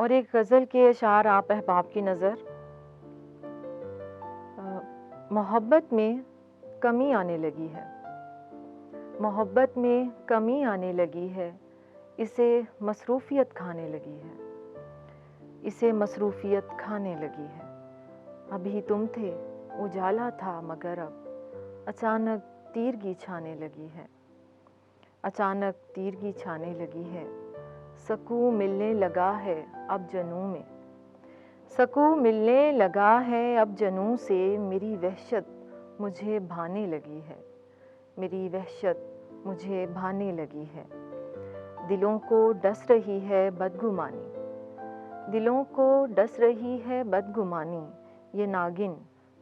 اور ایک غزل کے اشعار آپ احباب کی نظر۔ محبت میں کمی آنے لگی ہے، محبت میں کمی آنے لگی ہے، اسے مصروفیت کھانے لگی ہے، اسے مصروفیت کھانے لگی ہے۔ ابھی تم تھے اجالا تھا مگر اب اچانک تیرگی چھانے لگی ہے، اچانک تیرگی چھانے لگی ہے۔ سکون ملنے لگا ہے اب جنوں میں، سکون ملنے لگا ہے اب جنوں سے، میری وحشت مجھے بھانے لگی ہے، میری وحشت مجھے بھانے لگی ہے۔ دلوں کو ڈس رہی ہے بدگمانی، دلوں کو ڈس رہی ہے بدگمانی، یہ ناگن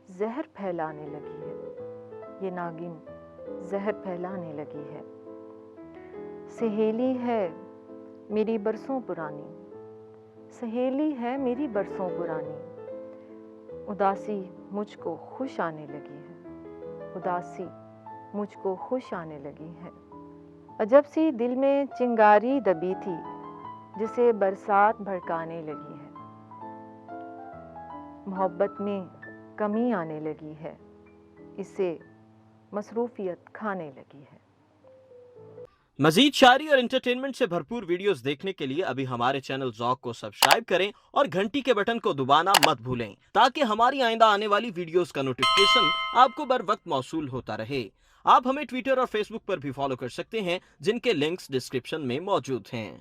زہر پھیلانے لگی ہے، یہ ناگن زہر پھیلانے لگی ہے۔ سہیلی ہے میری برسوں پرانی، سہیلی ہے میری برسوں پرانی، اداسی مجھ کو خوش آنے لگی ہے، اداسی مجھ کو خوش آنے لگی ہے۔ عجب سی دل میں چنگاری دبی تھی جسے برسات بھڑکانے لگی ہے، محبت میں کمی آنے لگی ہے، اسے مصروفیت کھانے لگی ہے۔ مزید شاعری اور انٹرٹینمنٹ سے بھرپور ویڈیوز دیکھنے کے لیے ابھی ہمارے چینل ذوق کو سبسکرائب کریں اور گھنٹی کے بٹن کو دبانا مت بھولیں تاکہ ہماری آئندہ آنے والی ویڈیوز کا نوٹیفکیشن آپ کو بر وقت موصول ہوتا رہے۔ آپ ہمیں ٹویٹر اور فیس بک پر بھی فالو کر سکتے ہیں، جن کے لنکس ڈسکرپشن میں موجود ہیں۔